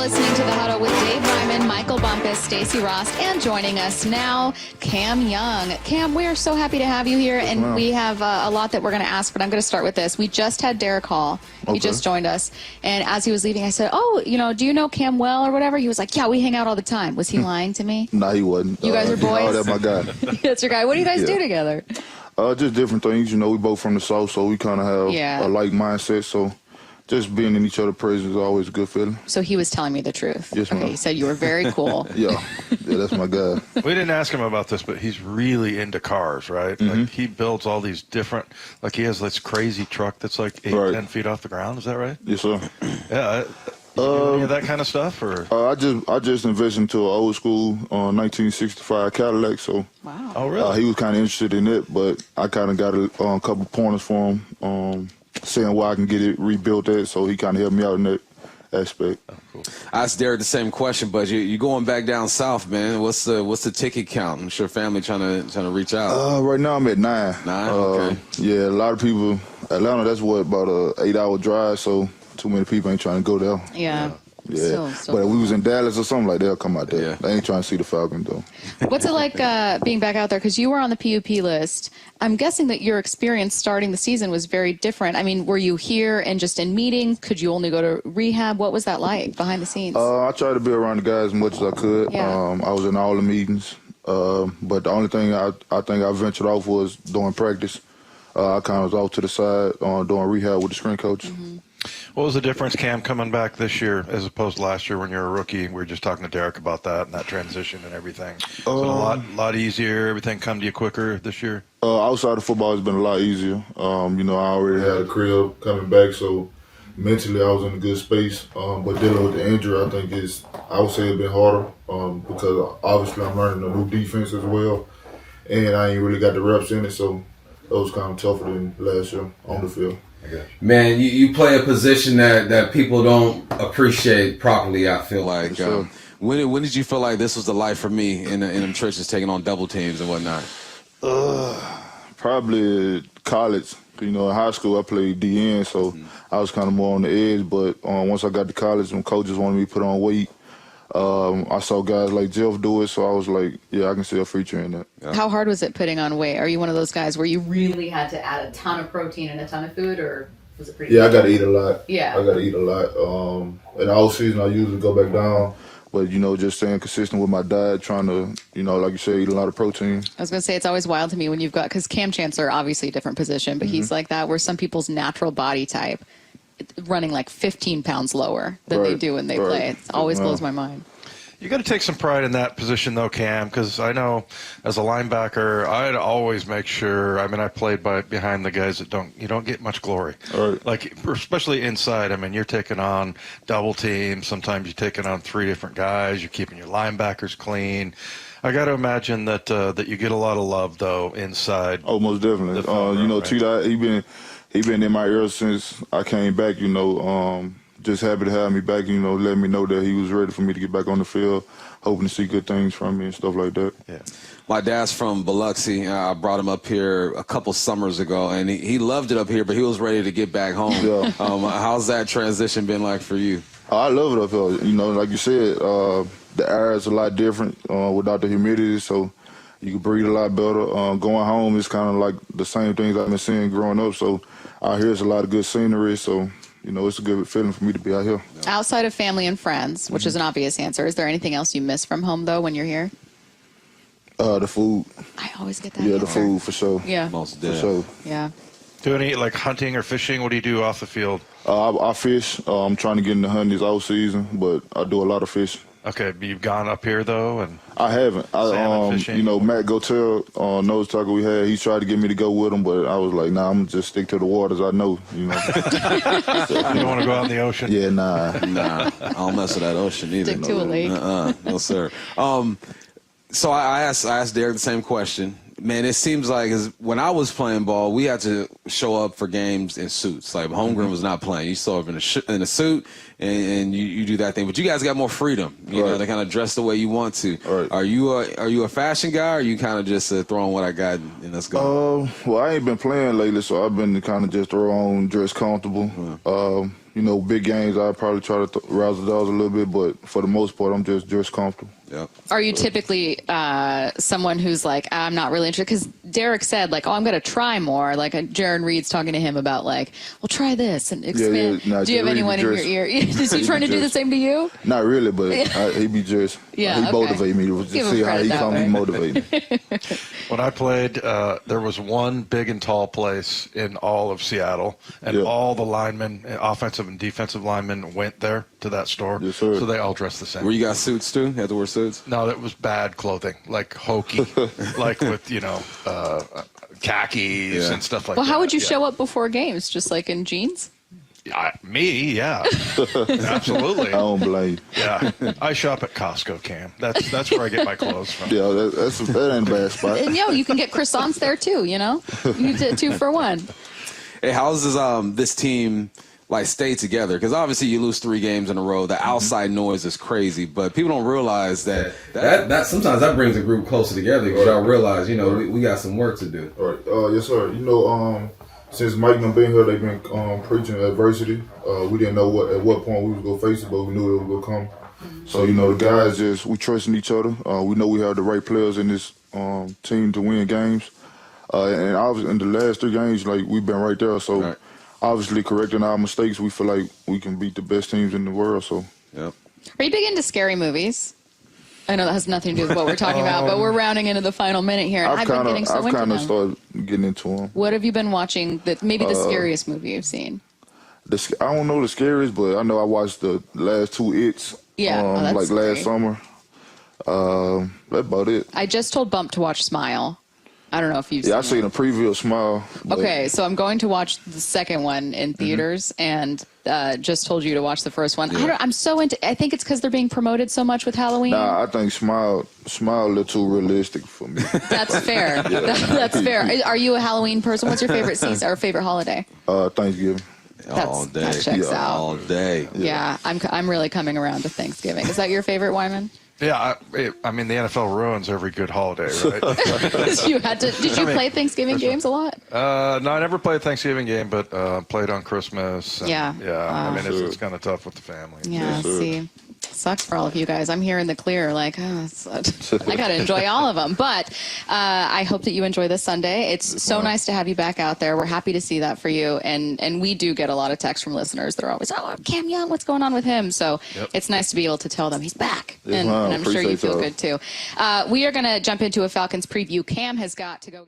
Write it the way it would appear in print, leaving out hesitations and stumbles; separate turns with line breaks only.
listening to The Huddle with Dave Wyman, Michael Bumpus, Stacy Rost, and joining us now, Cam Young. Cam, we are so happy to have you here, and we have a lot that we're going to ask, but I'm going to start with this. We just had Derek Hall. He just joined us, and as he was leaving, I said, oh, do you know Cam well or whatever? He was like, yeah, we hang out all the time. Was he lying to me?
No, he wasn't.
You guys are boys?
Oh, that's my guy.
That's your guy. What do you guys do together?
Just different things. We both from the South, so we kind of have a like mindset, so just being in each other's presence is always a good feeling.
So he was telling me the truth.
Yes, ma'am.
Okay, he said you were very cool.
Yeah, that's my guy.
We didn't ask him about this, but he's really into cars, right? Like he builds all these different, like he has this crazy truck that's like 10 feet off the ground. Is that right?
Yes, sir.
Yeah. You do any of that kind of stuff, or?
I just invested into an old school 1965 Cadillac, so.
Wow.
Oh, really?
He was kind of interested in it, but I kind of got a couple pointers for him, saying where I can get it rebuilt at, so he kind of helped me out in that aspect.
Oh, cool.
I asked Derek the same question, but you going back down south, man. What's the ticket count? I'm sure family trying to reach out.
Right now I'm at 9.
9. Okay.
Yeah, a lot of people. Atlanta, that's about a 8-hour drive, so too many people ain't trying to go there.
Yeah.
Yeah,
Still
but if we was in Dallas or something like that, they'll come out there.
Yeah.
They ain't trying to see the Falcons, though.
What's it like being back out there? Because you were on the PUP list. I'm guessing that your experience starting the season was very different. I mean, were you here and just in meetings? Could you only go to rehab? What was that like behind the scenes?
I tried to be around the guys as much as I could.
Yeah.
I was in all the meetings. But the only thing I think I ventured off was during practice. I kind of was off to the side doing rehab with the strength coach.
What was the difference, Cam, coming back this year as opposed to last year when you were a rookie? We were just talking to Derek about that and that transition and everything. So a lot easier, everything come to you quicker this year?
Outside of football, it's been a lot easier. I already had a crib coming back, so mentally I was in a good space. But dealing with the injury, I think I would say it's been harder because obviously I'm learning a new defense as well, and I ain't really got the reps in it, so it was kind of tougher than last year on the field.
Man, you play a position that people don't appreciate properly, I feel like.
Sure.
When did you feel like this was the life for me in them trenches, taking on double teams and whatnot?
Probably college. In high school I played DN, so I was kind of more on the edge. But once I got to college, when coaches wanted me to put on weight, I saw guys like Jeff do it, so I was like, yeah, I can see a future in that.
Yeah. How hard was it putting on weight? Are you one of those guys where you really had to add a ton of protein and a ton of food, or was it pretty
I got to eat a lot.
Yeah.
I got to eat a lot. In the off season, I usually go back down. But, just staying consistent with my diet, trying to, like you said, eat a lot of protein.
I was going to say, it's always wild to me when you've got, because Cam Chancellor, obviously a different position, but he's like that, where some people's natural body type running like 15 pounds lower than they do when they play. It always blows my mind.
You got to take some pride in that position, though, Cam, because I know as a linebacker, I'd always make sure. I mean, I played behind the guys that don't get much glory.
Right.
Like, especially inside. I mean, you're taking on double teams. Sometimes you're taking on 3 different guys. You're keeping your linebackers clean. I got to imagine that that you get a lot of love, though, inside.
Oh, most definitely.
Right?
T-Dot, he been in my ear since I came back. Just happy to have me back, letting me know that he was ready for me to get back on the field, hoping to see good things from me and stuff like that.
Yeah.
My dad's from Biloxi. I brought him up here a couple summers ago, and he loved it up here, but he was ready to get back home.
Yeah.
How's that transition been like for you?
I love it up here. Like you said, the air is a lot different without the humidity, so you can breathe a lot better. Going home is kind of like the same things I've been seeing growing up, so out here is a lot of good scenery, so it's a good feeling for me to be out here.
Outside of family and friends, which is an obvious answer, is there anything else you miss from home, though, when you're here?
The food.
I always get that
Yeah,
answer.
the food, for sure.
Yeah.
Most
For sure.
Yeah.
Do any, like, hunting or fishing? What do you do off the field?
I fish. I'm trying to get into hunting this off season, but I do a lot of fishing.
Okay, you've gone up here, though? And
I haven't.
salmon fishing?
Matt Gotel, nose tackle we had, he tried to get me to go with him, but I was like, nah, I'm going to just stick to the waters I know,
You don't want to go out in the ocean?
Yeah, nah.
Nah, I don't mess with that ocean either.
Stick to a lake.
No, sir. So I asked Derek the same question. Man, it seems like when I was playing ball, we had to show up for games in suits. Like Holmgren was not playing. You saw him in a suit, and you do that thing. But you guys got more freedom, to kind of dress the way you want to.
Right.
Are you a fashion guy, or are you kind of just throwing what I got and let's go?
Well, I ain't been playing lately, so I've been kind of just throw on, dress comfortable. You know, big games, I probably try to rouse the dogs a little bit, but for the most part, I'm just comfortable.
Yep.
Are you typically someone who's like, I'm not really interested? Because Derek said, like, oh, I'm going to try more. Like, Jaron Reed's talking to him about, like, well, try this and expand.
Yeah, nah,
do you have
Reed
anyone in your ear? Is he trying to do the same to you?
Not really, but he be just,
Yeah,
he motivate me to
Give him
see how
credit
he
that
come,
way.
he motivate me.
When I played, there was one big and tall place in all of Seattle, and all the linemen, offensive and defensive linemen, went there to that store.
Yes, sir.
So they all dressed the same.
Were you got suits too? Had to wear suits?
No, that was bad clothing, like hokey, like with, khakis and stuff like that.
Well, how would you
Yeah.
show up before games? Just like in jeans?
Me, yeah. Absolutely.
I don't blame.
Yeah. I shop at Costco, Cam. That's where I get my clothes from.
Yeah, that ain't a bad spot.
And, you can get croissants there, too, you know? You did 2 for 1.
Hey, how does this team like stay together? Because obviously you lose 3 games in a row. The outside noise is crazy, but people don't realize that
Sometimes that brings a group closer together because y'all realize, we got some work to do.
All right. Yes, sir. Since Mike and been here, they've been preaching adversity. We didn't know at what point we was gonna face it, but we knew it was gonna come. So the guys we trust in each other. We know we have the right players in this team to win games. And obviously in the last 3 games, like we've been right there. So obviously correcting our mistakes, we feel like we can beat the best teams in the world. So.
Yep.
Are you big into scary movies? I know that has nothing to do with what we're talking about, but we're rounding into the final minute here.
I've
been getting so
I've
into
kind of
them.
started getting into them.
What have you been watching? Maybe the scariest movie you've seen?
I don't know the scariest, but I know I watched the last 2 It's.
Yeah, that's
like
scary.
last summer. That's about it.
I just told Bump to watch Smile. I don't know if you've
Yeah, I
seen
seen a preview of Smile. but-
Okay, so I'm going to watch the second one in theaters, and just told you to watch the first one. I'm so into. I think it's because they're being promoted so much with Halloween.
Nah, I think Smile a little too realistic for me.
That's fair. That's fair. Are you a Halloween person? What's your favorite season or favorite holiday?
Thanksgiving.
All day.
That checks out.
All day.
Yeah, I'm really coming around to Thanksgiving. Is that your favorite, Wyman?
Yeah, I mean, the NFL ruins every good holiday, right?
You had to. Did you play Thanksgiving games a lot?
No, I never played a Thanksgiving game, but played on Christmas. And,
Yeah.
I mean, it's kind of tough with the family.
Yeah. See, sucks for all of you guys. I'm here in the clear. Like, I got to enjoy all of them. But I hope that you enjoy this Sunday. It's so nice to have you back out there. We're happy to see that for you. And we do get a lot of texts from listeners that are always, Cam Young, what's going on with him? So it's nice to be able to tell them he's back.
Yes,
and
ma'am.
I'm sure you
Appreciate
feel
y'all.
good too. We are going to jump into a Falcons preview. Cam has got to go.